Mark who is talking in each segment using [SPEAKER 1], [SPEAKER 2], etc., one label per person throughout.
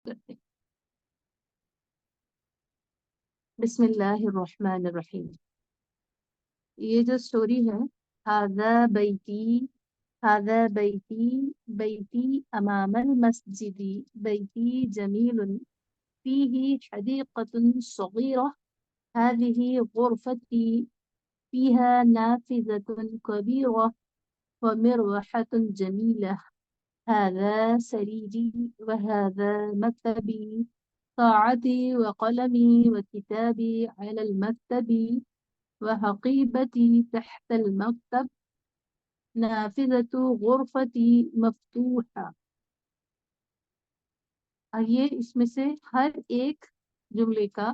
[SPEAKER 1] करते हैं। बिस्मिल्लाहिर्रहमानिर्रहीम। ये जो स्टोरी है, हाजा बैती, हाजा बैती, बैती अमामल मस्जिदी, बैती जमीलुन फीही हदीक़तुन सगीरा, हाज़िही गुरफ़ती फीहा नाफ़िज़तुन कबीरा व मिरवहतुन जमीला, हाजा सरीरी व हाजा मक्तबी, साअती व कलमी व किताबी अलल मक्तबी وحقيبتي تحت المكتب نافذة غرفتي مفتوحة. आइए इसमें से हर एक जुमले का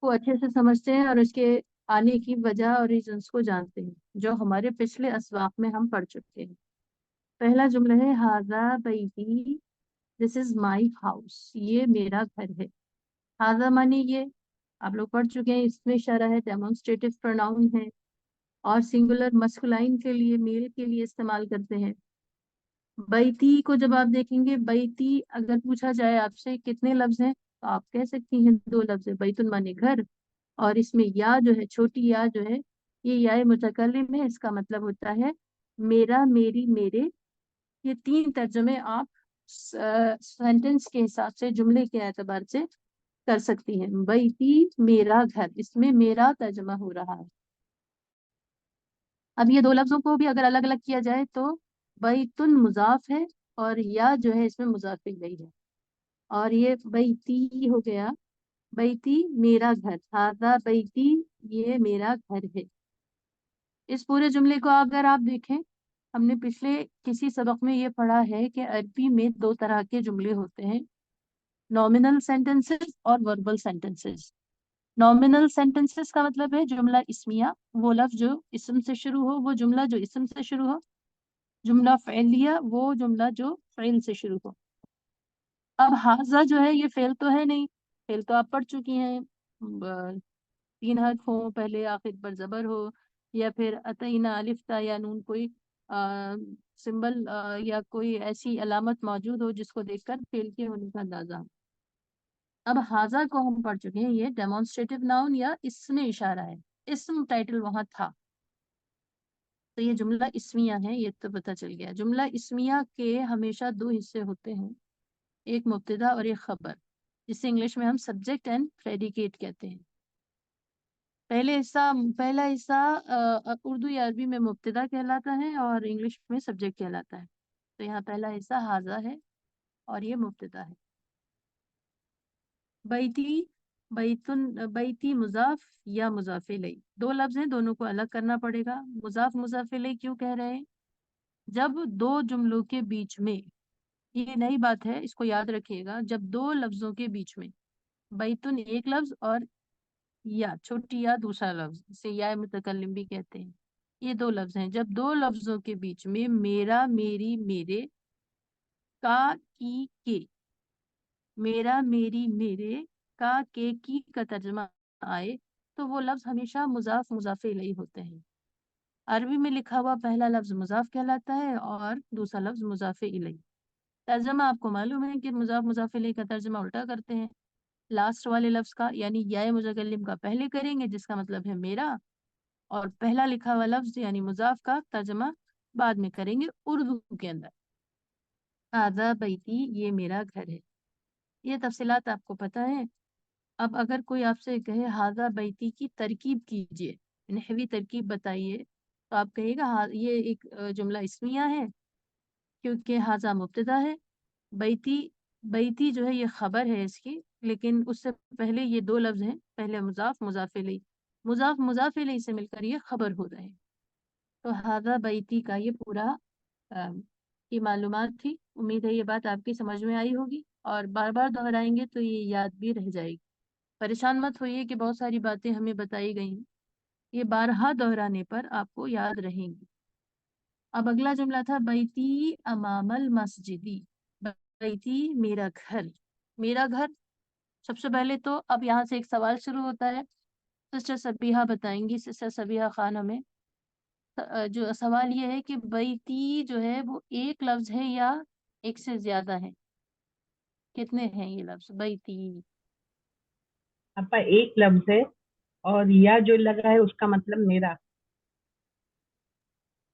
[SPEAKER 1] को अच्छे से समझते हैं और उसके आने की वजह और रीजंस को जानते हैं, जो हमारे पिछले असवाक में हम पढ़ चुके हैं। पहला जुमला है हाजा Baiti, this is my house, ये मेरा घर है। हाजा माने ये, आप लोग पढ़ चुके हैं, इसमें इशारा है, डेमोन्स्ट्रेटिव प्रोनाउन है और सिंगुलर मस्कुलाइन के लिए, मेल के लिए इस्तेमाल करते हैं। बैती को जब आप देखेंगे, बैती अगर पूछा जाए आपसे कितने लफ्ज हैं, तो आप कह सकती हैं 2 लफ्ज है। बैतुन माने घर, और इसमें या जो है, छोटी या जो है, ये या मुतकल्लिम है, इसका मतलब होता है मेरा, मेरी, मेरे। ये 3 तर्जुमे आप सेंटेंस के हिसाब से, जुमले के एतबार से कर सकती हैं। बैती मेरा घर, इसमें मेरा तर्जुमा हो रहा है। अब ये 2 लफ्जों को भी अगर अलग अलग किया जाए तो बैतुन मुजाफ है और या जो है इसमें मुजाफ इलैहि है, और ये बैती हो गया। बैती मेरा घर, हादा बैती, ये मेरा घर है। इस पूरे जुमले को अगर आप देखें, हमने पिछले किसी सबक में ये पढ़ा है कि अरबी में 2 तरह के जुमले होते हैं, नॉमिनल सेंटेंसेस और वर्बल सेंटेंसेस। नॉमिनल सेंटेंसेस का मतलब है जुमला इस्मिया, वो लफ्ज जो इस्म से शुरू हो, वो जुमला जो इस्म से शुरू हो। जुमला फ़इलिया, वो जुमला जो फ़इल से शुरू हो। अब हाजा जो है, ये फेल तो है नहीं, फेल तो आप पढ़ चुकी हैं। 3 हर्फ हो, पहले आखिर पर जबर हो, या फिर अतईना अलिफ्ता या नून, कोई सिंबल या कोई ऐसी अलामत मौजूद हो जिसको देखकर फेल के होने का अंदाजा हो। अब हाजा को हम पढ़ चुके हैं, ये डेमोन्स्ट्रेटिव नाउन या इसमें इशारा है, इस्म टाइटल वहां था, तो ये जुमला इस्मिया है, ये तो पता चल गया। जुमला इस्मिया के हमेशा 2 हिस्से होते हैं, एक मुब्तदा और एक खबर, जिसे इंग्लिश में हम सब्जेक्ट एंड प्रेडिकेट कहते हैं। पहला हिस्सा उर्दू या अरबी में मुब्तदा कहलाता है और इंग्लिश में सब्जेक्ट कहलाता है। तो यहाँ पहला हिस्सा हाजा है और ये मुब्तदा है। बैती, बैतुन, बैती मुजाफ या मुजाफ इलैहि, 2 लफ्ज हैं, दोनों को अलग करना पड़ेगा। मुजाफ मुजाफ इलैहि क्यों कह रहे हैं? जब 2 जुमलों के बीच में, ये नई बात है, इसको याद रखिएगा, जब 2 लफ्जों के बीच में, बैतुन एक लफ्ज और या छोटी या दूसरा लफ्ज, इसे या मुतकल्लिम भी कहते हैं, ये 2 लफ्ज हैं, जब 2 लफ्जों के बीच में मेरा, मेरी, मेरे, का, की, के, मेरा, मेरी, मेरे, का, के, की का तर्जमा आए, तो वो लफ्ज हमेशा मुजाफ मुजाफ इलैहि होते हैं। अरबी में लिखा हुआ पहला लफ्ज मुजाफ कहलाता है और दूसरा लफ्ज मुजाफ इलैहि। तर्जमा आपको मालूम है कि मुजाफ मुजाफ इलैहि का तर्जमा उल्टा करते हैं, लास्ट वाले लफ्ज का यानी या मुतकल्लिम का पहले करेंगे, जिसका मतलब है मेरा, और पहला लिखा हुआ लफ्ज यानी मुजाफ का तर्जमा बाद में करेंगे उर्दू के अंदर। हाजा बैती, ये मेरा घर है। ये तफसीलात आपको पता है। अब अगर कोई आपसे कहे हाजा बैती की तरकीब कीजिए, नहवी तरकीब बताइए, तो आप कहिएगा ये एक जुमला इस्मिया है, क्योंकि हाजा मुब्तदा है, बैती, बैती जो है ये खबर है इसकी, लेकिन उससे पहले ये 2 लफ्ज हैं, पहले मुजाफ मुजाफ इलैहि, मुजाफ मुजाफ इलैहि से मिलकर ये खबर हो रहे हैं। तो हाजा बैती का ये पूरा की मालूमात थी। उम्मीद है ये बात आपकी समझ में आई होगी, और बार बार दोहराएंगे तो ये याद भी रह जाएगी। परेशान मत होइए कि बहुत सारी बातें हमें बताई गई हैं, ये बारहा दोहराने पर आपको याद रहेंगी। अब अगला जुमला था बैती अमामल मस्जिदी, बैती मेरा घर, मेरा घर। सबसे पहले तो अब यहाँ से एक सवाल शुरू होता है, सिस्टर सबिहा बताएंगी, सिस्टर सबिहा खान हमें। जो सवाल ये है कि बैती जो है वो एक लफ्ज है या एक से ज्यादा है? कितने हैं ये लफ्ज? बैती।
[SPEAKER 2] आपका एक लफ्ज है, और या जो लगा है उसका मतलब मेरा।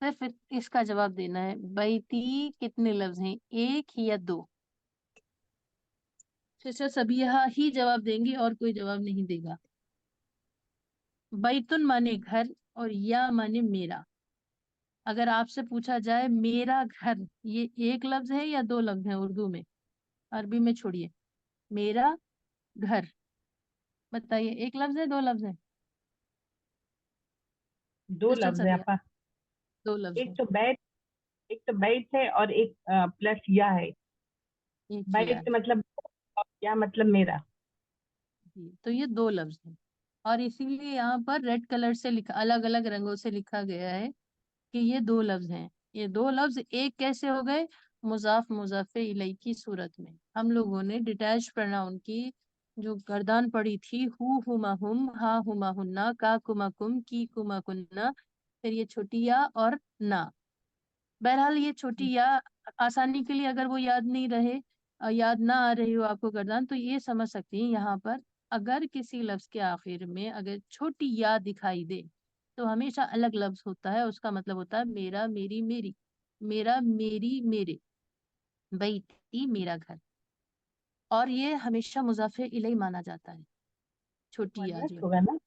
[SPEAKER 1] सिर्फ इसका जवाब देना है, बैती कितने लफ्ज हैं, एक या दो? सिस्टर सबिहा ही जवाब देंगी और कोई जवाब नहीं देगा। बैतुन माने घर और या माने मेरा। अगर आपसे पूछा जाए मेरा घर, ये एक लफ्ज है या दो लफ्ज है उर्दू में? अरबी में छोड़िए। मेरा घर, बताइए एक लफ्ज है दो लफ्ज है?
[SPEAKER 2] दो
[SPEAKER 1] सिस्टर
[SPEAKER 2] लफ्ज है
[SPEAKER 1] सबिया,
[SPEAKER 2] आपका।
[SPEAKER 1] दो लफ्ज
[SPEAKER 2] एक
[SPEAKER 1] है।
[SPEAKER 2] तो बैठ एक तो बैठ है, और एक प्लस या है।
[SPEAKER 1] ये किया
[SPEAKER 2] बैठ
[SPEAKER 1] है
[SPEAKER 2] मतलब, और या मतलब मेरा।
[SPEAKER 1] जी, तो ये दो लफ्ज है। और इसीलिए यहाँ पर रेड कलर से लिखा, अलग अलग रंगों से लिखा गया है कि ये दो लफ्ज हैं। ये दो लफ्ज एक कैसे हो गए? मुजाफ मुजाफे इलैहि की सूरत में। हम लोगों ने डिटैच प्रोनाउन की जो गर्दान पड़ी थी, हुमा हुम, हा हुमा हुन्ना, का कुमा कुम, की कुमा कुन्ना, फिर ये छोटी या और ना। बहरहाल ये छोटी या आसानी के लिए, अगर वो याद नहीं रहे, याद ना आ रही हो आपको गर्दान, तो ये समझ सकती हैं यहाँ पर, अगर किसी लफ्ज के आखिर में अगर छोटी या दिखाई दे तो हमेशा अलग लफ्ज होता है, उसका मतलब होता है मेरा, मेरी, मेरी, मेरा, मेरी, मेरे, बैती मेरा घर। और ये हमेशा मुजाफे इलैहि माना जाता है, छोटी या
[SPEAKER 2] मुअन्नस
[SPEAKER 1] जो है।
[SPEAKER 2] होगा ना?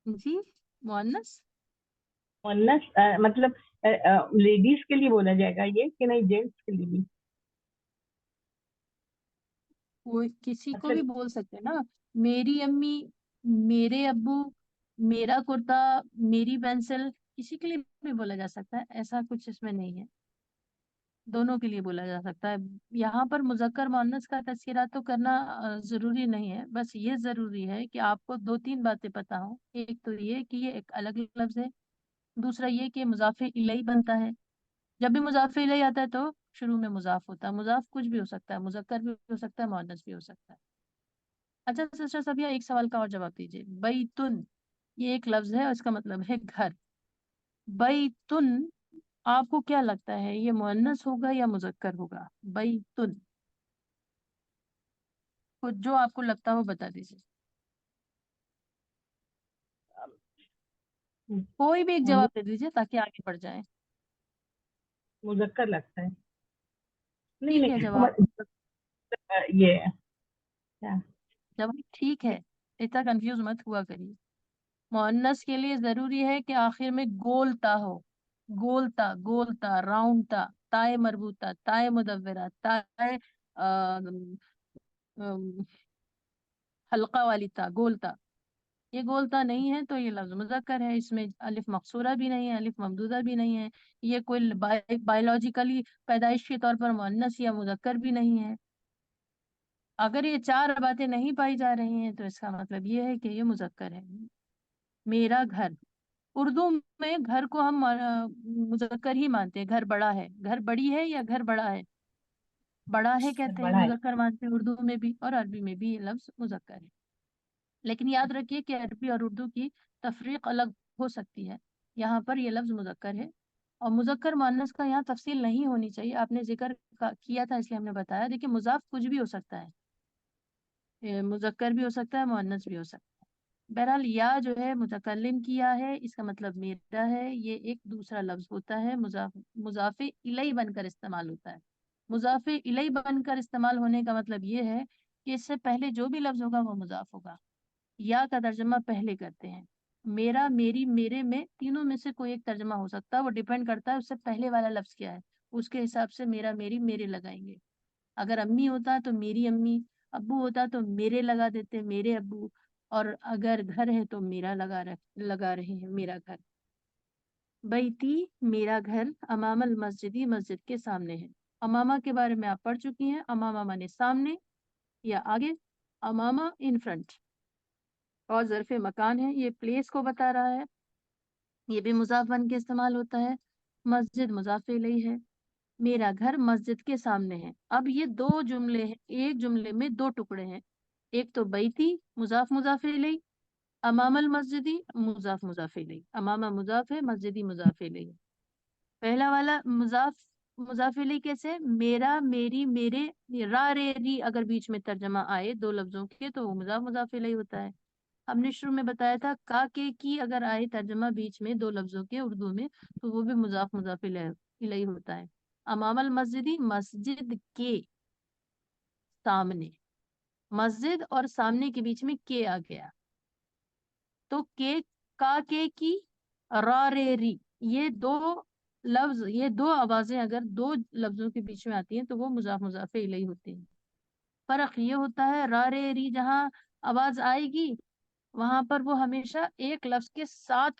[SPEAKER 1] जी, मुअन्नस।
[SPEAKER 2] मुअन्नस मतलब लेडीज के लिए बोला जाएगा ये, कि नहीं जेंट्स के लिए भी?
[SPEAKER 1] वो किसी को भी
[SPEAKER 2] मतलब
[SPEAKER 1] बोल सकते हैं ना। मेरी अम्मी, मेरे अब्बू, मेरा कुर्ता, मेरी पेंसिल, किसी के लिए भी बोला जा सकता है, ऐसा कुछ इसमें नहीं है। दोनों के लिए बोला जा सकता है। यहाँ पर मुज़क्कर मुअन्नस का तज़किरा तो करना जरूरी नहीं है, बस ये जरूरी है कि आपको दो तीन बातें पता हो। एक तो ये कि ये एक अलग लफ्ज है, दूसरा ये कि मुज़ाफ़े इलैहि बनता है। जब भी मुज़ाफ़े इलैहि आता है तो शुरू में मुज़ाफ होता है। मुज़ाफ कुछ भी हो सकता है, मुज़क्कर भी हो सकता है, मुअन्नस भी हो सकता है। अच्छा सिस्टर सबिया, एक सवाल का और जवाब दीजिए। बैतुन, ये एक लफ्ज है और इसका मतलब है घर। बैतुन, आपको क्या लगता है ये मुअन्नस होगा या मुजक्कर होगा? बैतुन, कुछ जो आपको लगता हो बता दीजिए। कोई भी एक जवाब दे दीजिए ताकि आगे बढ़ जाए।
[SPEAKER 2] मुजक्कर लगता है। नहीं
[SPEAKER 1] ठीक है
[SPEAKER 2] नहीं,
[SPEAKER 1] जवाब।
[SPEAKER 2] ये क्या?
[SPEAKER 1] जवाब ठीक है, इतना कंफ्यूज मत हुआ करिए। मुअन्नस के लिए जरूरी है कि आखिर में गोलता हो। गोलता, गोलता, राउंडता, ताए मरबूता, ताए मुदव्वरा, ताए हल्का वाली ता, गोलता। ये गोलता नहीं है तो ये लफ्ज मुजक्कर है, इसमें अलिफ मकसूरा भी नहीं है, अलिफ ममदूदा भी नहीं है। ये कोई बायोलॉजिकली पैदाइश के तौर पर मुअन्नस या मुजक्कर भी नहीं है। अगर ये चार बातें नहीं पाई जा रही हैं तो इसका मतलब ये है कि ये मुजक्कर है। मेरा घर, उर्दू में घर को हम मुजक्कर ही मानते हैं। घर बड़ा है, घर बड़ी है या घर बड़ा है, बड़ा है कहते हैं,
[SPEAKER 2] बड़ा है।
[SPEAKER 1] मुजक्कर मानते हैं उर्दू में भी और अरबी में भी ये लफ्ज मुजक्कर है। लेकिन याद रखिए कि अरबी और उर्दू की तफरीक अलग हो सकती है। यहाँ पर यह लफ्ज मुजक्कर है। और मुजक्कर मुअन्नस का यहाँ तफसील नहीं होनी चाहिए, आपने जिक्र किया था इसलिए हमने बताया। देखिए मुजाफ कुछ भी हो सकता है, मुजक्कर भी हो सकता है, मुअन्नस भी हो सकता है। बहरहाल या जो है मुतकल्लिम किया है, इसका मतलब मेरा है, ये एक दूसरा लफ्ज होता है, मुजाफे इलैहि बनकर इस्तेमाल होता है। मुजाफे इलैहि बनकर इस्तेमाल होने का मतलब ये है कि इससे पहले जो भी लफ्ज होगा वो मुजाफ होगा। या का तर्जमा पहले करते हैं। मेरा, मेरी, मेरे में तीनों में से कोई एक तर्जमा हो सकता है, वो डिपेंड करता है उससे पहले वाला लफ्ज क्या है, उसके हिसाब से मेरा, मेरी, मेरे लगाएंगे। अगर अम्मी होता है तो मेरी अम्मी, अब्बू होता तो मेरे लगा देते, मेरे अब्बू। और अगर घर है तो मेरा लगा रहे हैं, मेरा घर। बैती मेरा घर, अमामल मस्जिदी मस्जिद के सामने है। अमामा के बारे में आप पढ़ चुकी हैं, अमामा माने सामने या आगे, अमामा इन फ्रंट। और ज़र्फ़े मकान है, ये प्लेस को बता रहा है, ये भी मुज़ाफ बन के इस्तेमाल होता है। मस्जिद मुज़ाफ इलैहि है। मेरा घर मस्जिद के सामने है। अब ये दो जुमले हैं, एक जुमले में दो टुकड़े हैं। एक तो बैती मुज़ाफ मुज़ाफ इलैहि, अमामल मस्जिदी मुज़ाफ इलैहि। अमामा मुज़ाफ है, मस्जिदी मुज़ाफ इलैहि है। पहला वाला मुज़ाफ मुजाफ इलैह कैसे? मेरा, मेरी, मेरे, रा रे री अगर बीच में तर्जमा आए दो लफ्जों के तो वो मुजाफ इलैह होता है। हमने शुरू में बताया था का के की अगर आए तर्जमा बीच में दो लफ्जों के उर्दू में तो वो भी मुजाफ इलैह होता है। अमामल मस्जिदी, मस्जिद के सामने, मस्जिद और सामने के बीच में के आ गया तो के, का के की, रा रे री, ये दो लफ्ज, ये दो आवाजें अगर दो लफ्जों के बीच में आती हैं तो वो मुजाफ इलैह होती हैं। फर्क ये होता है रा रे री जहाँ आवाज आएगी वहां पर वो हमेशा एक लफ्ज के साथ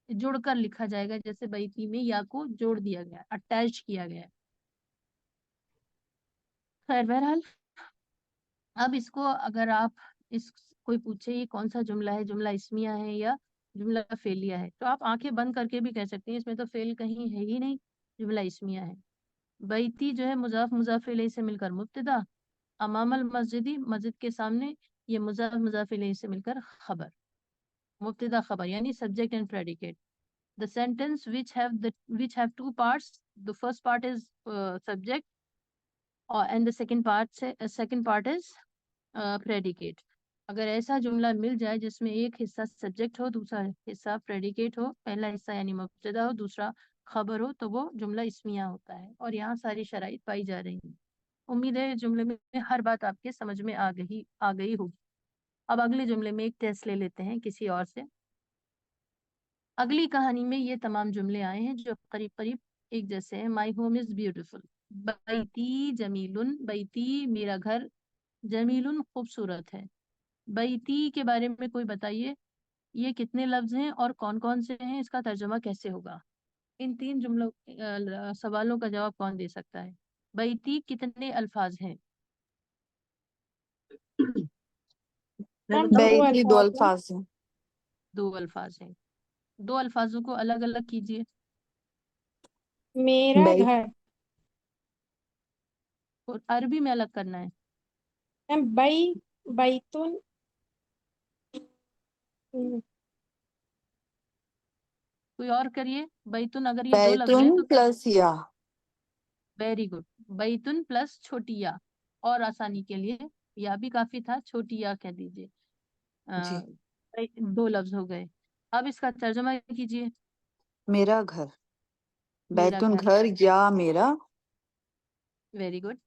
[SPEAKER 1] जुड़कर लिखा जाएगा, जैसे बैती में या को जोड़ दिया गया, अटैच किया गया। खैर बहरहाल, अब इसको अगर आप इस कोई पूछे ये कौन सा जुमला है, जुमला इस्मिया है या जुमला फेलिया है, तो आप आंखें बंद करके भी कह सकते हैं इसमें तो फेल कहीं है ही नहीं, जुमला इस्मिया है। बैती जो है मुजाफ इलैह से मिलकर मुब्तदा, अमामल मस्जिदी मस्जिद के सामने, ये मुजाफ इलैह से मिलकर खबर, मुब्तदा खबर यानी subject and predicate. The sentence which have two parts. The first part is subject, and the second part is predicate. अगर ऐसा जुमला मिल जाए जिसमें एक हिस्सा सब्जेक्ट हो दूसरा हिस्सा प्रेडिकेट हो, पहला हिस्सा यानी मुब्तदा हो दूसरा खबर हो, तो वो जुमला इस्मिया होता है। और यहाँ सारी शराइत पाई जा रही हैं। उम्मीद है जुमले में हर बात आपके समझ में आ गई होगी। अब अगले जुमले में एक टेस्ट ले लेते हैं किसी और से। अगली कहानी में ये तमाम जुमले आए हैं जो करीब करीब एक जैसे हैं। My home is beautiful, Baiti जमीलुन, Baiti मेरा घर, जमीलुन खूबसूरत है। बैती के बारे में कोई बताइए, ये कितने लफ्ज हैं और कौन कौन से हैं, इसका तर्जुमा कैसे होगा? इन तीन जुमलों सवालों का जवाब कौन दे सकता है? बैती कितने अल्फाज हैं?
[SPEAKER 2] मैं
[SPEAKER 3] मैम
[SPEAKER 2] बताऊं?
[SPEAKER 3] दो
[SPEAKER 4] बैती दो
[SPEAKER 3] अल्फाज हैं।
[SPEAKER 4] अल्फाज हैं।
[SPEAKER 1] दो अल्फाज हैं। दो अल्फाजों को अलग अलग कीजिए।
[SPEAKER 3] मेरा
[SPEAKER 4] बै
[SPEAKER 3] घर।
[SPEAKER 1] और अरबी में अलग करना है।
[SPEAKER 3] मैम बैतुन।
[SPEAKER 1] कोई और करिए। बैतुन अगर ये दो लफ्ज हैं
[SPEAKER 4] बैतुन
[SPEAKER 1] तो क्या?
[SPEAKER 4] प्लस या।
[SPEAKER 1] Very good. बैतुन प्लस छोटी या, और आसानी के लिए या भी काफी था, छोटी या कह दीजिए।
[SPEAKER 4] जी।
[SPEAKER 1] दो लफ्ज हो गए। अब इसका तर्जुमा कीजिए।
[SPEAKER 4] मेरा घर,
[SPEAKER 1] मेरा
[SPEAKER 4] बैतुन
[SPEAKER 1] घर,
[SPEAKER 4] घर या मेरा।
[SPEAKER 1] Very good.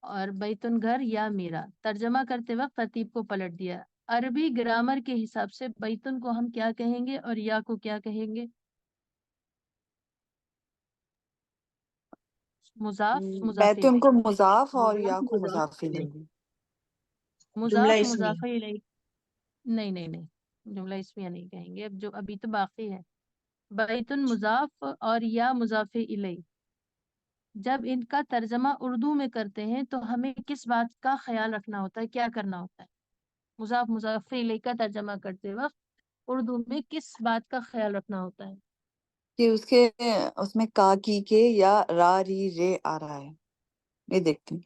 [SPEAKER 1] और बैतुन घर या मेरा, तर्जमा करते वक्त तरतीब को पलट दिया। अरबी ग्रामर के हिसाब से बैतुन को हम क्या कहेंगे और या को क्या कहेंगे? मुजाफ
[SPEAKER 4] बैतुन
[SPEAKER 1] इलैह।
[SPEAKER 4] को मुजाफ और या
[SPEAKER 2] मुजाफ
[SPEAKER 4] को
[SPEAKER 2] मुजाफ
[SPEAKER 4] मुजाफ
[SPEAKER 2] इलैह,
[SPEAKER 4] इलैह।
[SPEAKER 2] जुमला
[SPEAKER 1] मुजाफ
[SPEAKER 2] इस्मी।
[SPEAKER 1] इलैह। नहीं नहीं नहीं, जुमला इसमें नहीं कहेंगे, अब जो अभी तो बाकी है। बैतुन मुजाफ और या मुजाफ इलैह, जब इनका तर्जमा उर्दू में करते हैं तो हमें किस बात का ख्याल रखना होता है, क्या करना होता है? मुजाफ इलैह का तर्जमा करते वक्त उर्दू में किस बात का ख्याल रखना होता है?
[SPEAKER 4] कि उसके उसमें का की के या रा री रे आ रहा है, ये देखते हैं।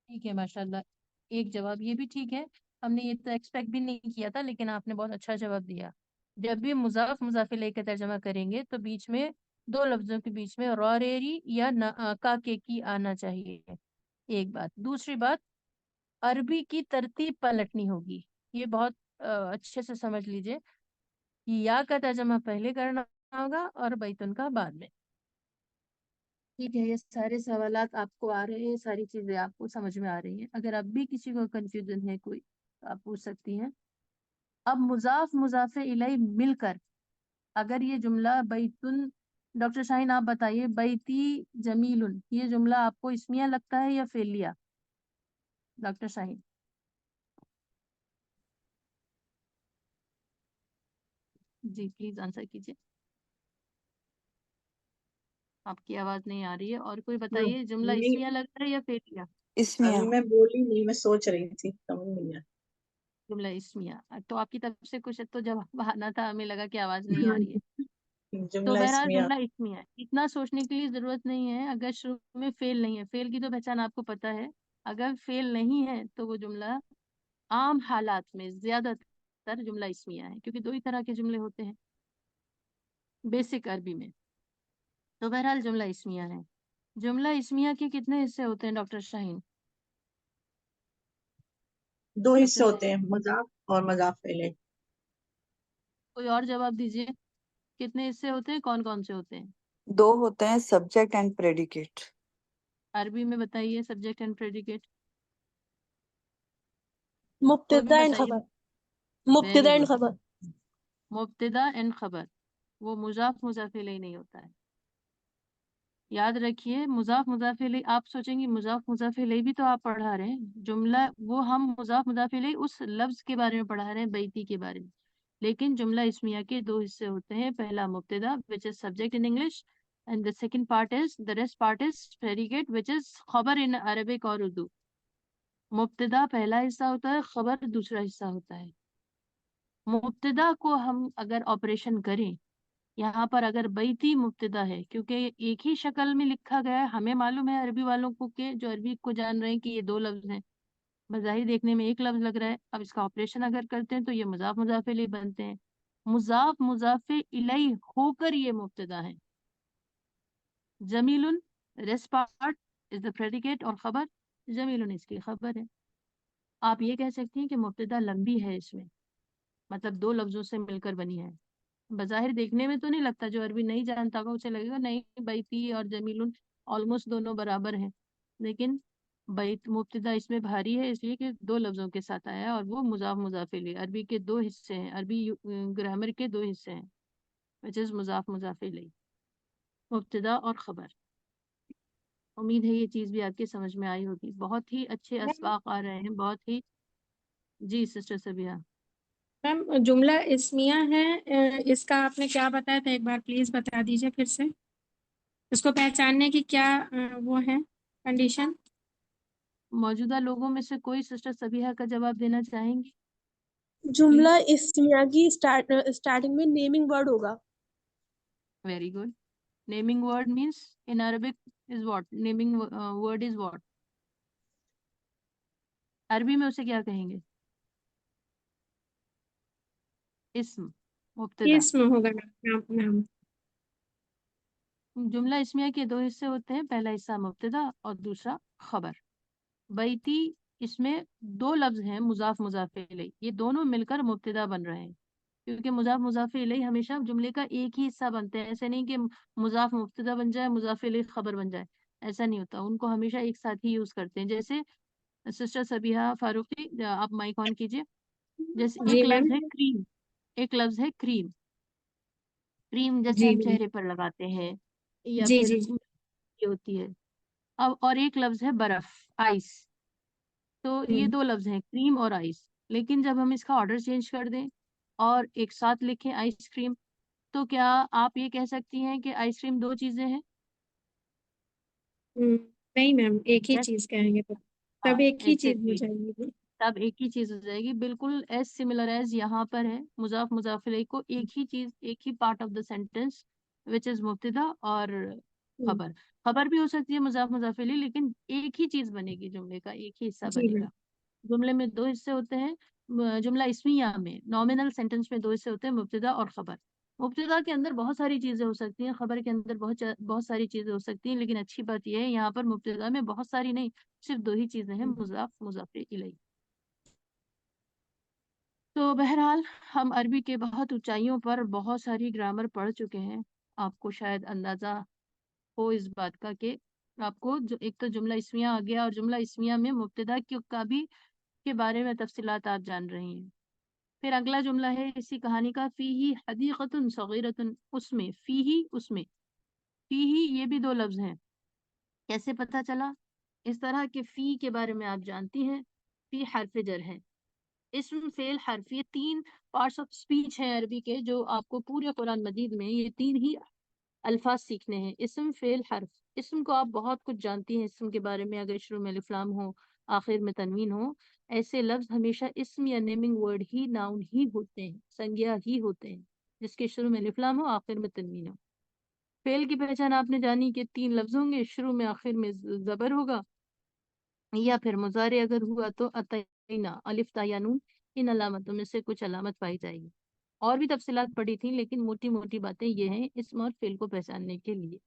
[SPEAKER 1] ठीक है, माशाल्लाह। एक जवाब ये भी ठीक है। हमने ये तो एक्सपेक्ट भी नहीं किया था, लेकिन आपने बहुत अच्छा जवाब दिया। जब भी मुजाफ इलैह का तर्जमा करेंगे तो बीच में दो लफ्जों के बीच में रॉरेरी या का के की आना चाहिए। एक बात। दूसरी बात, अरबी की तरतीब पलटनी होगी। ये बहुत अच्छे से समझ लीजिए कि या का तर्जमा पहले करना होगा और बैतुन का बाद में। ठीक है, ये सारे सवालात आपको आ रहे हैं, सारी चीजें आपको समझ में आ रही हैं। अगर अब भी किसी को कंफ्यूजन है कोई तो आप पूछ सकती हैं। अब मुजाफ इलैह मिलकर अगर ये जुमला बैतुन, डॉक्टर शाहीन आप बताइए, बैती जमीलुन, ये जुमला आपको इसमिया लगता है या फेलिया? Doctor Shaheen ji please answer कीजिए। आपकी आवाज नहीं आ रही है। और कोई बताइए, जुमला
[SPEAKER 2] नहीं,
[SPEAKER 1] इसमिया लग रहा है या फेलिया?
[SPEAKER 4] इसमें
[SPEAKER 2] अभी मैं बोली नहीं, मैं सोच रही थी, समझ नहीं आया।
[SPEAKER 1] जुमला इसमिया, तो आपकी तरफ से कुछ तो जवाब आना था, हमें लगा कि आवाज नहीं आ रही है। तो
[SPEAKER 2] जुमला
[SPEAKER 1] बहरहाल
[SPEAKER 2] इस्मिया।
[SPEAKER 1] जुमला इसमें है, इतना सोचने की लिए जरूरत नहीं है। अगर शुरू में फेल नहीं है, फेल की तो पहचान आपको पता है, अगर फेल नहीं है तो वो जुमला आम हालात में ज्यादातर जुमला इसमिया है, क्योंकि दो ही तरह के जुमले होते हैं बेसिक अरबी में। तो बहरहाल जुमला इस्मिया है। जुमला इस्मिया के कितने हिस्से होते हैं डॉक्टर शाहीन?
[SPEAKER 5] दो हिस्से
[SPEAKER 1] डॉक्टर
[SPEAKER 5] होते हैं, मजाक और मजाक इलैह।
[SPEAKER 1] कोई और जवाब दीजिए, कितने हिस्से होते हैं, कौन कौन से होते हैं?
[SPEAKER 4] दो होते हैं, सब्जेक्ट एंड प्रेडिकेट।
[SPEAKER 1] अरबी में बताइए सब्जेक्ट एंड प्रेडिकेट, कोई भी
[SPEAKER 3] मुब्तदा एंड
[SPEAKER 1] बताइए।
[SPEAKER 3] खबर।
[SPEAKER 1] वेरी
[SPEAKER 3] मुब्तदा एंड
[SPEAKER 1] गुड।
[SPEAKER 3] खबर।
[SPEAKER 1] मुब्तदा एंड खबर, वो मुजाफ मुजाफ इलैह नहीं होता है। याद रखिए मुजाफ मुजाफ इलैह, आप सोचेंगे मुजाफ मुजाफ इलैह भी तो आप पढ़ा रहे हैं जुमला, वो हम मुजाफ मुजाफ इलैह उस लफ्ज के बारे में पढ़ा रहे हैं, बैती के बारे में। लेकिन जुमला इस्मिया के दो हिस्से होते हैं, पहला मुब्तदा which is subject in English, and the second part is the rest part is predicate which is खबर इन अरबिक और उर्दू। मुब्तदा पहला हिस्सा होता है, खबर दूसरा हिस्सा होता है। मुब्तदा को हम अगर ऑपरेशन करें, यहाँ पर अगर बैती मुब्तदा है, क्योंकि एक ही शक्ल में लिखा गया है, हमें मालूम है अरबी वालों को के जो अरबी को जान रहे हैं कि ये दो लफ्ज हैं, बज़ाहिर देखने में एक लफ्ज लग रहा है। अब इसका ऑपरेशन अगर करते हैं तो ये मुजाफ मुजाफ इलैह बनते हैं। मुजाफ मुजाफ इलैह होकर ये मुब्तदा है। जमीलुन rest part is the predicate, और खबर जमीलुन इसकी खबर है। आप ये कह सकती हैं कि मुब्तदा लंबी है, इसमें मतलब दो लफ्जों से मिलकर बनी है। बज़ाहिर देखने में तो नहीं लगता, जो अरबी नहीं जानता होगा उसे लगेगा नहीं बैती और जमीलुन ऑलमोस्ट दोनों बराबर हैं, लेकिन बैत मुब्तदा इसमें भारी है इसलिए कि दो लफ्जों के साथ आया है, और वो मुजाफ मुजाफ इलैह। अरबी के दो हिस्से हैं, अरबी ग्रामर के दो हिस्से हैं, विच इज मुजाफ मुजाफ इलैह, मुब्तदा और खबर। उम्मीद है ये चीज़ भी आपके समझ में आई होगी। बहुत ही अच्छे अस्बाक आ रहे हैं, बहुत ही। जी सिस्टर सबिया।
[SPEAKER 3] मैम जुमला इस्मिया है, इसका आपने क्या बताया था, एक बार प्लीज बता दीजिए फिर से। इसको पहचानने की क्या वो है कंडीशन?
[SPEAKER 1] मौजूदा लोगों में से कोई सिस्टर सबिहा का जवाब देना चाहेंगी?
[SPEAKER 6] जुमला इस्मिया की स्टार्टिंग में नेमिंग वर्ड होगा।
[SPEAKER 1] Very good. Naming word means in Arabic is what? Naming word is what? अरबी में उसे क्या कहेंगे? इस्म, मुब्तदा।
[SPEAKER 3] इसमें होगा नाम नाम।
[SPEAKER 1] जुमला इस्मिया के दो हिस्से होते हैं, पहला हिस्सा मुब्तदा और दूसरा खबर। बैती इसमें दो लफ्ज हैं, मुजाफ मुजाफ इलैह, ये दोनों मिलकर मुब्तदा बन रहे हैं, क्योंकि मुजाफ मुजाफ इलैह हमेशा जुमले का एक ही हिस्सा बनते हैं। ऐसे नहीं कि मुजाफ मुब्तदा बन जाए मुजाफ इलैह खबर बन जाए, ऐसा नहीं होता, उनको हमेशा एक साथ ही यूज करते हैं। जैसे सिस्टर सबिहा फारूकी, आप माइक ऑन कीजिए। जैसे
[SPEAKER 3] जी
[SPEAKER 1] एक
[SPEAKER 3] मैम।
[SPEAKER 1] लफ्ज है क्रीम, एक लफ्ज है क्रीम। क्रीम जैसे
[SPEAKER 3] जी
[SPEAKER 1] हम
[SPEAKER 3] मैम।
[SPEAKER 1] चेहरे पर लगाते हैं, या
[SPEAKER 3] जी
[SPEAKER 1] फिर
[SPEAKER 3] जी।
[SPEAKER 1] ये होती है। अब और एक लफ्ज है बर्फ, आइस। तो ये दो लफ्ज हैं क्रीम और आइस, लेकिन जब हम इसका ऑर्डर चेंज कर दें और एक साथ लिखें आइसक्रीम, तो क्या आप ये कह सकती हैं कि आइसक्रीम दो चीजें हैं?
[SPEAKER 3] नहीं मैम, एक ही
[SPEAKER 1] Yes?
[SPEAKER 3] चीज कहेंगे तो
[SPEAKER 1] हाँ
[SPEAKER 3] तब एक ही चीज हो
[SPEAKER 1] एग्जैक्टली,
[SPEAKER 3] जाएगी।
[SPEAKER 1] तब एक ही चीज हो जाएगी, बिल्कुल एज सिमिलर एज यहाँ पर है। मुजाफ मुजाफ इलैह को एक ही चीज, एक ही part of the sentence which is मुब्तदा और
[SPEAKER 3] हम्म,
[SPEAKER 1] खबर। खबर भी हो सकती है मुजाफ मुजाफ इलैह, लेकिन एक ही चीज बनेगी, जुमले का एक ही हिस्सा
[SPEAKER 3] जी मैम।
[SPEAKER 1] बनेगा। जुमले में दो हिस्से होते हैं, जुमला इस्मिया में नॉमिनल सेंटेंस में दो हिस्से होते हैं, मुब्तदा और खबर। मुब्तदा के अंदर बहुत सारी चीजें हो सकती हैं, खबर के अंदर बहुत सारी चीजें हो सकती हैं, लेकिन अच्छी बात यह है यहाँ पर मुब्तदा में बहुत सारी नहीं, सिर्फ दो ही चीजें हैं, मुजाफ मुजाफ इलैह। तो बहरहाल हम अरबी के बहुत ऊंचाइयों पर बहुत सारी ग्रामर पढ़ चुके हैं। आपको शायद अंदाजा हो इस बात का कि आपको जो एक तो जुमला इस्मिया आ गया, और जुमला इस्मिया में मुब्तदा का भी के बारे में तफसीलात आप जान रही हैं। फिर अगला जुमला है इसी कहानी का, फीही हदीक़तुन सगीरतुन, उसमें, फीही उसमें। फीही ये भी दो लफ्ज हैं, कैसे पता चला? इस तरह के फी के बारे में आप जानती हैं, फी हर्फ जर है, इस्म फेल हर्फ, ये तीन पार्ट्स ऑफ स्पीच हैं अरबी के, जो आपको पूरे कुरान मजीद में ये तीन ही अल्फाज सीखने हैं, इस्म फेल हर्फ। इस्म को आप बहुत कुछ जानती हैं, इस्म के बारे में, अगर शुरू में अलिफ लाम हो आखिर में तनवीन हो, ऐसे लफ्ज हमेशा इस्म या नेमिंग वर्ड ही, नाउन ही होते हैं, संज्ञा ही होते हैं, जिसके शुरू में अलिफ लाम हो आखिर में तनवीन हो। फेल की पहचान आपने जानी कि तीन लफ्ज होंगे, शुरू में आखिर में जबर होगा, या फिर मुजारे अगर हुआ तो अतैना, अलिफ ता या नून, इन अलामतों में से कुछ अलामत पाई जाएगी। और भी तफसीलात पड़ी थी, लेकिन मोटी मोटी बातें ये हैं इस्म और फेल को पहचानने के लिए।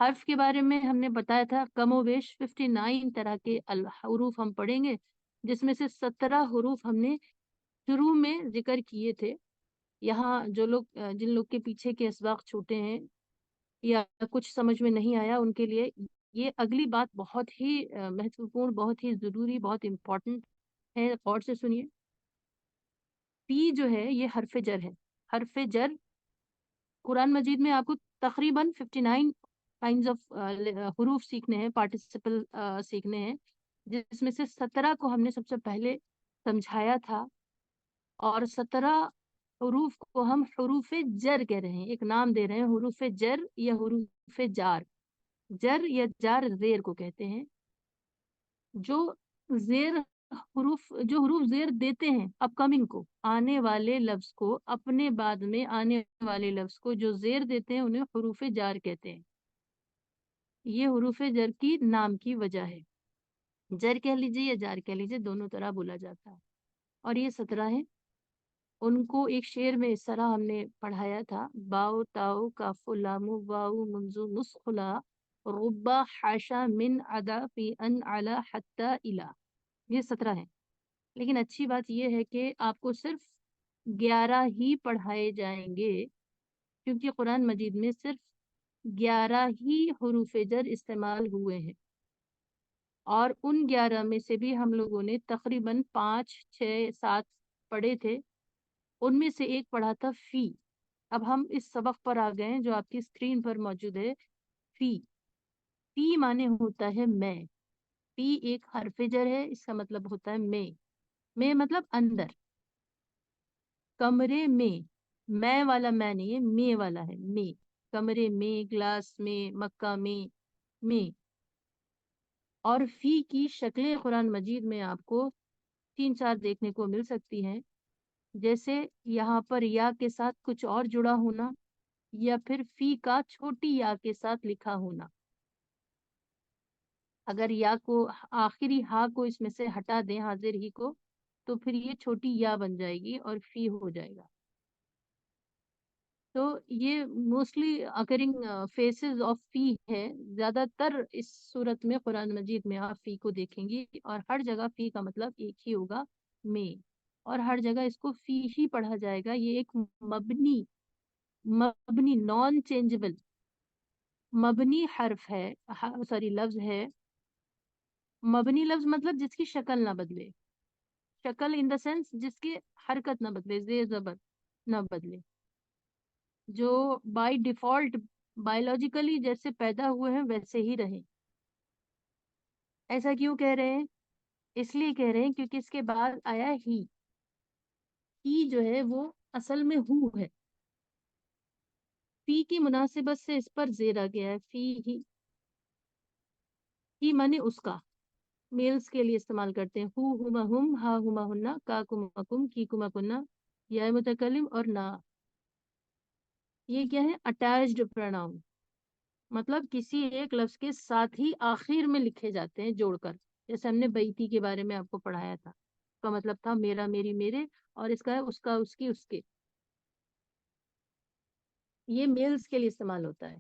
[SPEAKER 1] حرف کے بارے میں ہم نے بتایا تھا کم و بیش 59 طرح کے حروف ہم پڑھیں گے، جس میں سے 17 حروف ہم نے شروع میں ذکر کیے تھے. یہاں جو لوگ جن لوگ کے پیچھے کے اسباق چھوٹے ہیں یا کچھ سمجھ میں نہیں آیا، ان کے لیے یہ اگلی بات بہت ہی مہتوپورن، بہت ہی ضروری، بہت امپورٹنٹ ہے. غور سے سنیے. پی جو ہے یہ حرف جر ہے. حرف جر قرآن مجید میں آپ کو تقریباً 59 kinds of حروف سیکھنے ہیں، پارٹیسپل سیکھنے ہیں، جس میں سے 17 کو ہم نے سب سے پہلے سمجھایا تھا. اور 17 حروف کو ہم حروف جر کہہ رہے ہیں، ایک نام دے رہے ہیں حروف جر یا حروف جار. جر یا جار زیر کو کہتے ہیں. جو حروف زیر دیتے ہیں اپ کمنگ کو، آنے والے لفظ کو، اپنے بعد میں آنے والے لفظ کو جو زیر دیتے ہیں انہیں حروف جار کہتے ہیں. یہ حروف جر کی نام کی وجہ ہے. جر کہہ لیجیے یا جار کہہ لیجیے، دونوں طرح بولا جاتا ہے. اور یہ 17 ہیں. ان کو ایک شعر میں اس طرح ہم نے پڑھایا تھا: باؤ تاؤ کاف لام واؤ منزو نسخلا ربا حاشا من ادا فی ان علا حتی الا. یہ 17 ہیں. لیکن اچھی بات یہ ہے کہ آپ کو صرف 11 ہی پڑھائے جائیں گے، کیونکہ قرآن مجید میں صرف 11 ہی حروف جر استعمال ہوئے ہیں. اور ان 11 میں سے بھی ہم لوگوں نے تقریباً 5 6 7 پڑھے تھے. ان میں سے ایک پڑھا تھا فی. اب ہم اس سبق پر آ گئے جو آپ کی اسکرین پر موجود ہے. فی. فی معنی ہوتا ہے میں. فی ایک حرف جر ہے، اس کا مطلب ہوتا ہے میں. میں مطلب اندر، کمرے میں والا میں نہیں ہے، میں والا ہے. میں کمرے میں، کلاس میں، مکہ میں. اور فی کی شکلیں قرآن مجید میں آپ کو 3 4 دیکھنے کو مل سکتی ہیں. جیسے یہاں پر یا کے ساتھ کچھ اور جڑا ہونا، یا پھر فی کا چھوٹی یا کے ساتھ لکھا ہونا. اگر یا کو، آخری ہا کو اس میں سے ہٹا دیں، حاضر ہی کو، تو پھر یہ چھوٹی یا بن جائے گی اور فی ہو جائے گا. تو یہ موسٹلی اکرنگ فیسز آف فی ہے. زیادہ تر اس صورت میں قرآن مجید میں آپ فی کو دیکھیں گی، اور ہر جگہ فی کا مطلب ایک ہی ہوگا، میں. اور ہر جگہ اس کو فی ہی پڑھا جائے گا. یہ ایک مبنی نان چینجبل مبنی حرف ہے، لفظ ہے. مبنی لفظ مطلب جس کی شکل نہ بدلے. شکل ان دا سینس جس کی حرکت نہ بدلے، زیر زبر نہ بدلے، جو بائی ڈیفالٹ بایولوجیکلی جیسے پیدا ہوئے ہیں ویسے ہی رہیں. ایسا کیوں کہہ رہے ہیں؟ اس لیے کہہ رہے ہیں کیونکہ اس کے بعد آیا ہی. ہی جو ہے وہ اصل میں ہو ہے. فی کی مناسبت سے اس پر زیر آ گیا ہے. فی ہی مانے اس کا. میلز کے لیے استعمال کرتے ہیں. ہو ہما ہم، ہا ہما ہننا، کا کما کم، کی کما کننا، یا متکلم اور نا. یہ کیا ہے؟ اٹیچڈ پروناؤن، مطلب کسی ایک لفظ کے ساتھ ہی آخر میں لکھے جاتے ہیں جوڑ کر. جیسے ہم نے بیتی کے بارے میں آپ کو پڑھایا تھا، اس کا مطلب تھا میرا، میری، میرے، اور اس کا ہے اس کا، اس کی، اس کے. یہ میلز کے لیے استعمال ہوتا ہے.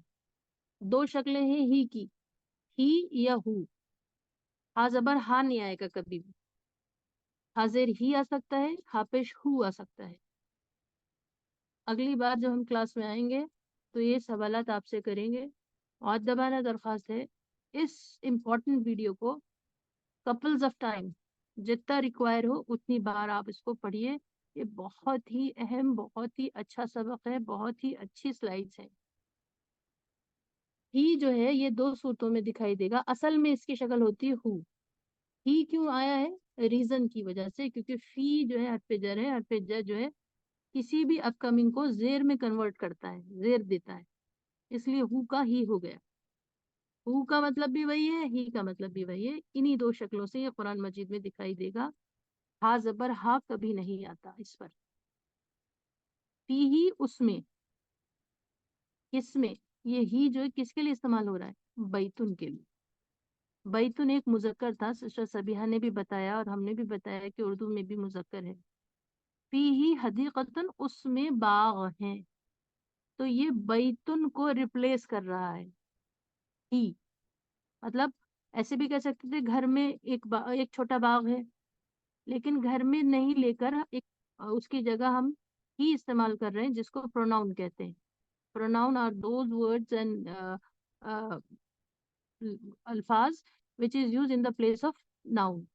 [SPEAKER 1] 2 شکلیں ہیں ہی کی، ہی یا ہو. ہا زبر ہا نہیں آئے گا کبھی بھی. حاضر ہی آ سکتا ہے، ہاپش ہو آ سکتا ہے. اگلی بار جب ہم کلاس میں آئیں گے تو یہ سوالات آپ سے کریں گے. اور دبانا درخواست ہے اس امپورٹنٹ ویڈیو کو کپلز آف ٹائم جتنا ریکوائر ہو اتنی بار آپ اس کو پڑھیے. یہ بہت ہی اہم، بہت ہی اچھا سبق ہے، بہت ہی اچھی سلائیڈز ہیں. ہی جو ہے یہ 2 صورتوں میں دکھائی دے گا. اصل میں اس کی شکل ہوتی ہے ہو. ہی کیوں آیا ہے؟ ریزن کی وجہ سے، کیونکہ فی جو ہے حرف جر ہے. حرف جر جو ہے کسی بھی اپ کمنگ کو زیر میں کنورٹ کرتا ہے، زیر دیتا ہے. اس لیے ہو کا ہی ہو گیا. ہو کا مطلب بھی وہی ہے، ہی کا مطلب بھی وہی ہے. انہی 2 شکلوں سے یہ قرآن مجید میں دکھائی دے گا. ہا زبر ہا کبھی نہیں آتا اس پر. فی ہی، اس میں، کس میں. یہ ہی جو ہے کس کے لیے استعمال ہو رہا ہے؟ بیتن کے لیے. بیتن ایک مذکر تھا. سسٹر سبیحہ نے بھی بتایا اور ہم نے بھی بتایا کہ اردو میں بھی مذکر ہے. فی ہی حدیقتن، اس میں باغ ہیں. تو یہ بیتن کو ریپلیس کر رہا ہے. ही, मतलब ऐसे भी कह सकते थे घर में एक छोटा बाग है, लेकिन घर में नहीं लेकर उसकी जगह हम ही इस्तेमाल कर रहे हैं, जिसको प्रोनाउन कहते हैं. Pronoun are those words and अल्फाज which is use in the place of noun.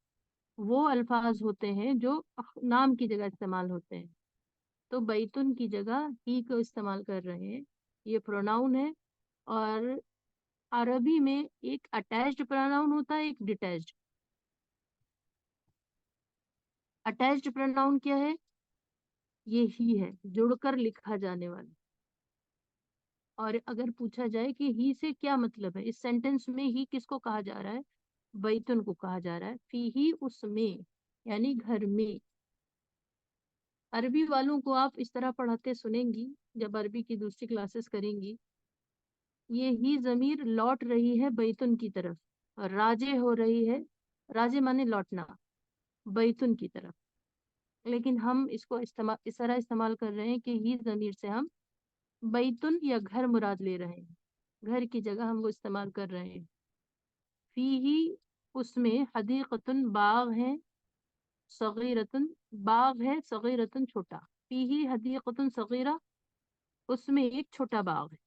[SPEAKER 1] वो अल्फाज होते हैं जो नाम की जगह इस्तेमाल होते हैं. तो बैतुन की जगह ही को इस्तेमाल कर रहे हैं, ये प्रोनाउन है. और अरबी में एक अटैच्ड प्रोनाउन होता है, एक डिटैच्ड. अटैच्ड प्रोनाउन क्या है? ये ही है, जुड़कर लिखा जाने वाला. और अगर पूछा जाए कि ही से क्या मतलब है, इस सेंटेंस में ही किसको कहा जा रहा है? बैतुन को कहा जा रहा है. फी ही, उसमें, यानी घर में. अरबी वालों को आप इस तरह पढ़ाते सुनेंगी जब अरबी की दूसरी क्लासेस करेंगी. ये ही जमीर लौट रही है बैतुन की तरफ, राजे हो रही है. राजे माने लौटना, बैतुन की तरफ. लेकिन हम इसको इस तरह इस्तेमाल कर रहे हैं कि ही जमीर से हम बैतुन या घर मुराद ले रहे हैं. घर की जगह हम वो इस्तेमाल कर रहे हैं. फी ही, उसमें, हदीक़तुन, बाग है, सगीरतुन, बाग है, सगीरतुन, छोटा. फी ही हदीक़तुन सगीरा, उसमें एक छोटा बाग है.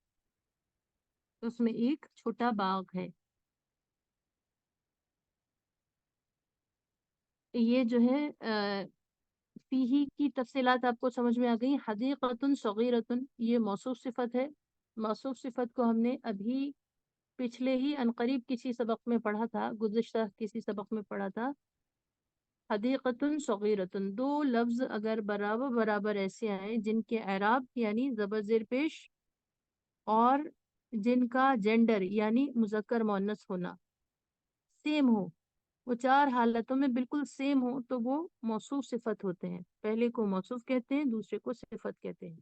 [SPEAKER 1] उसमें एक छोटा बाग है. ये जो है फीही की तफसीलात आपको समझ में आ गई. हदीक़तुन सगीरतुन, ये मौसूफ सिफत है. मौसूफ सिफत को हमने अभी पिछले ही अनकरीब किसी सबक में पढ़ा था, गुज़िश्ता किसी सबक में पढ़ा था. हदीक़तुन सगीरतुन, दो लफ्ज अगर बराबर बराबर ऐसे आए जिनके एराब यानी ज़बर ज़ेर पेश और जिनका जेंडर यानी मुज़क्कर मुअन्नस होना सेम हो, वो चार हालतों में बिल्कुल सेम हो, तो वो मौसूफ सिफत होते हैं. पहले को मौसूफ कहते हैं, दूसरे को सिफत कहते हैं.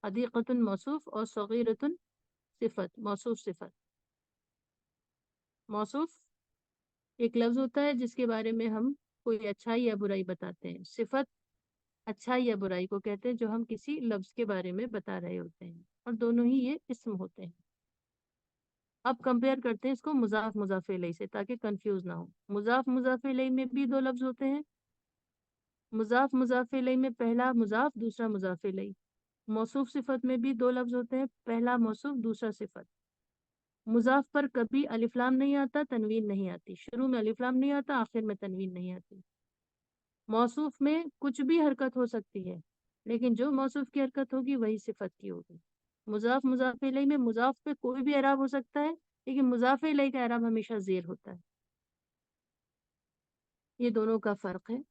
[SPEAKER 1] हदीक़तुन मौसूफ और सगीरतुन सिफत. मौसूफ सिफत. मौसूफ एक लफ्ज होता है जिसके बारे में हम कोई अच्छाई या बुराई बताते हैं. सिफत अच्छाई या बुराई को कहते हैं जो हम किसी लफ्ज के बारे में बता रहे होते हैं. और दोनों ही ये इस्म होते हैं. अब कंपेयर करते हैं इसको मुजाफ मुजाफ इलैहि से, ताकि कंफ्यूज ना हो. मुजाफ मुजाफ इलैहि में भी दो लफ्ज होते हैं. मुजाफ मुजाफ इलैहि में पहला मुजाफ, दूसरा मुजाफ इलैहि. मौसूफ सिफत में भी दो लफ्ज होते हैं, पहला मौसूफ, दूसरा सिफत. मुजाफ पर कभी अलिफ लाम नहीं आता, तनवीन नहीं आती. शुरू में अलिफ लाम नहीं आता, आखिर में तनवीन नहीं आती. मौसूफ में कुछ भी हरकत हो सकती है, लेकिन जो मौसूफ की हरकत होगी वही सिफत की होगी. मुजाफ मुजाफ इलैहि में मुजाफ पे कोई भी एराब हो सकता है, लेकिन मुजाफ इलैहि का एराब हमेशा ज़ेर होता है. ये दोनों का फर्क है.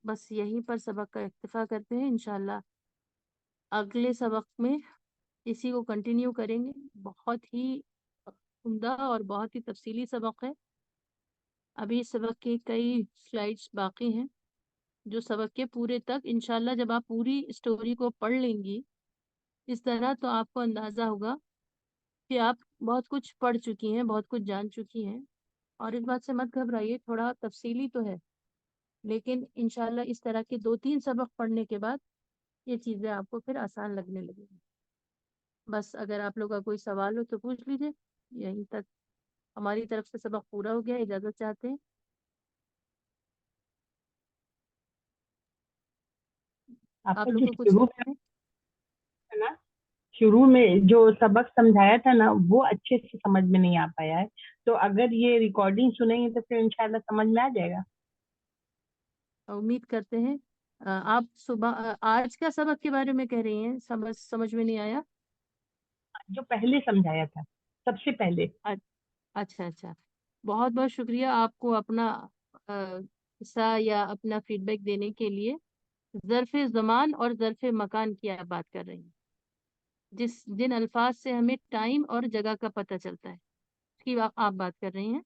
[SPEAKER 1] बस यहीं पर सबक का इक्तिफा करते हैं. इंशाल्लाह अगले सबक में इसी को कंटिन्यू करेंगे. बहुत ही उम्दा और बहुत ही तफसीली सबक है. अभी इस सबक के कई स्लाइड्स बाकी हैं, जो सबक के पूरे तक इंशाल्लाह जब आप पूरी स्टोरी को पढ़ लेंगी इस तरह, तो आपको अंदाज़ा होगा कि आप बहुत कुछ पढ़ चुकी हैं, बहुत कुछ जान चुकी हैं. और इस बात से मत घबराइए, थोड़ा तफसीली तो है, लेकिन इंशाल्लाह इस तरह के 2-3 सबक पढ़ने के बाद ये चीज़ें आपको फिर आसान लगने लगेंगी. बस अगर आप लोग का कोई सवाल हो तो पूछ लीजिए. यहीं तक हमारी तरफ से सबक पूरा हो गया. इजाज़त चाहते हैं. आप
[SPEAKER 2] आपका
[SPEAKER 1] लोग
[SPEAKER 2] जो
[SPEAKER 1] को कुछ
[SPEAKER 2] शुरू
[SPEAKER 1] सवाल है?
[SPEAKER 2] है ना, शुरू में जो सबक समझाया था ना, वो अच्छे से समझ में नहीं आ पाया है. तो अगर ये रिकॉर्डिंग सुनेंगे तो फिर इंशाल्लाह समझ में आ जाएगा.
[SPEAKER 1] उम्मीद करते हैं. आप सुबह आज का सबक के बारे में कह रही हैं, समझ में नहीं आया?
[SPEAKER 2] जो पहले समझाया था, सबसे पहले.
[SPEAKER 1] अ- अच्छा अच्छा. बहुत बहुत शुक्रिया आपको अपना हिस्सा या अपना फीडबैक देने के लिए. ज़र्फ़ ज़मान और ज़र्फ़ मकान की आप बात कर रही हैं, जिन अल्फाज से हमें टाइम और जगह का पता चलता है, उसकी आप बात कर रही हैं.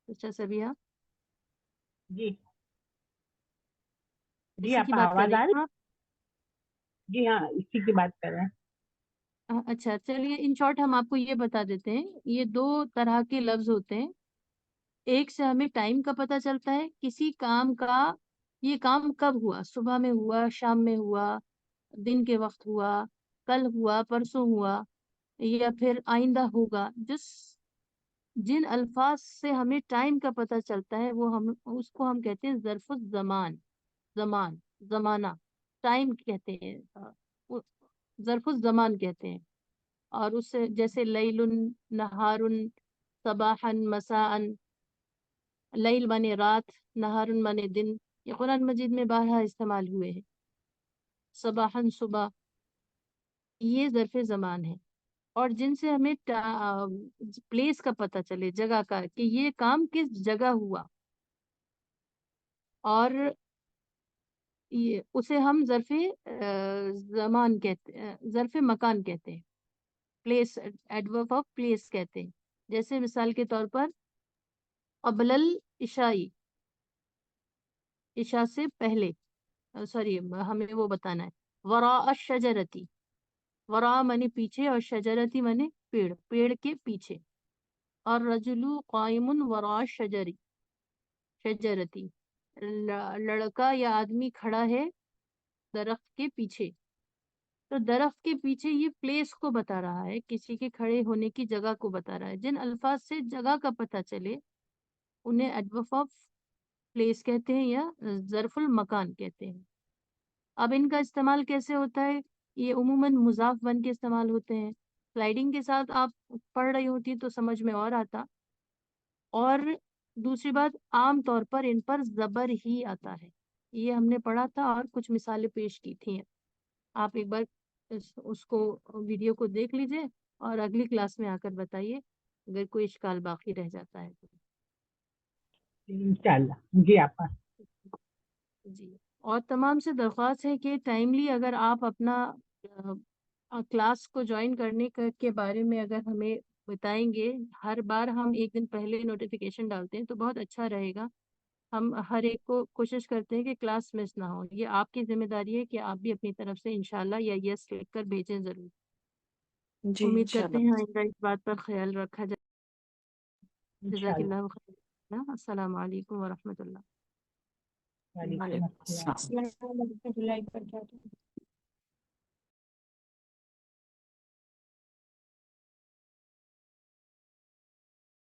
[SPEAKER 1] अच्छा सबिया,
[SPEAKER 2] जी जी,
[SPEAKER 1] इसी
[SPEAKER 2] आप
[SPEAKER 1] की बात कर
[SPEAKER 2] आवाज
[SPEAKER 1] रही
[SPEAKER 2] आ रही?
[SPEAKER 1] हैं आप?
[SPEAKER 2] जी हाँ, इसी की बात कर रहे हैं.
[SPEAKER 1] अच्छा चलिए, इन शॉर्ट हम आपको ये बता देते हैं. ये दो तरह के लफ्ज होते हैं. एक से हमें टाइम का पता चलता है, किसी काम का, ये काम कब हुआ, सुबह में हुआ, शाम में हुआ, दिन के वक्त हुआ, कल हुआ, परसों हुआ. یا پھر آئندہ ہوگا، جن الفاظ سے ہمیں ٹائم کا پتہ چلتا ہے وہ اس کو ہم کہتے ہیں ظرف الزمان، زمانہ، ٹائم کہتے ہیں، ظرف الزمان کہتے ہیں۔ اور اس سے جیسے لیل، نہار، صباحا، مساء، لیل مانے رات، نہار مانے دن، یہ قرآن مجید میں بارہا استعمال ہوئے ہیں۔ صباحا صبح، یہ ظرف زمان ہے۔ اور جن سے ہمیں پلیس کا پتہ چلے، جگہ کا، کہ یہ کام کس جگہ ہوا، اور اسے ہم ظرف زمان کہتے ہیں، ظرف مکان کہتے ہیں، پلیس، ایڈورب آف پلیس کہتے ہیں۔ جیسے مثال کے طور پر قبل العشاء، عشاء سے پہلے، سوری ہمیں وہ بتانا ہے، وراء الشجرتی، وراء مانے پیچھے، اور شجرتی مانے پیڑ، پیڑ کے پیچھے۔ اور رجل قائم وراء شجرتی، لڑکا یا آدمی کھڑا ہے درخت کے پیچھے۔ تو درخت کے پیچھے یہ پلیس کو بتا رہا ہے، کسی کے کھڑے ہونے کی جگہ کو بتا رہا ہے۔ جن الفاظ سے جگہ کا پتہ چلے انہیں ایڈورب آف پلیس کہتے ہیں یا ظرف المکان کہتے ہیں۔ اب ان کا استعمال کیسے ہوتا ہے؟ یہ عموماً مضاف بن کے استعمال ہوتے ہیں۔ سلائیڈنگ کے ساتھ آپ پڑھ رہی ہوتی تو سمجھ میں اور آتا۔ اور دوسری بات، عام طور پر ان پر زبر ہی آتا ہے، یہ ہم نے پڑھا تھا اور کچھ مثالیں پیش کی تھیں۔ آپ ایک بار اس کو ویڈیو کو دیکھ لیجئے اور اگلی کلاس میں آ کر بتائیے اگر کوئی اشکال باقی رہ جاتا ہے تو۔
[SPEAKER 2] انشاءاللہ جی آپا۔
[SPEAKER 1] جی، اور تمام سے درخواست ہے کہ ٹائملی اگر آپ اپنا کلاس کو جوائن کرنے کے بارے میں اگر ہمیں بتائیں گے، ہر بار ہم ایک دن پہلے نوٹیفیکیشن ڈالتے ہیں تو بہت اچھا رہے گا۔ ہم ہر ایک کو کوشش کرتے ہیں کہ کلاس مس نہ ہو، یہ آپ کی ذمہ داری ہے کہ آپ بھی اپنی طرف سے انشاءاللہ یا یس لکھ کر بھیجیں ضرور۔
[SPEAKER 4] جی
[SPEAKER 1] امید کرتے ہیں
[SPEAKER 4] انشاءاللہ۔
[SPEAKER 1] آئندہ اس بات پر خیال رکھا جائے۔ جزاک
[SPEAKER 2] انشاءاللہ۔
[SPEAKER 1] اللہ خیر، السلام علیکم ورحمۃ اللہ۔
[SPEAKER 2] وعلیکم
[SPEAKER 4] وعلیکم
[SPEAKER 2] السلام۔
[SPEAKER 4] السلام۔
[SPEAKER 3] السلام علیکم ورحمۃ اللہ وبرکاتہ۔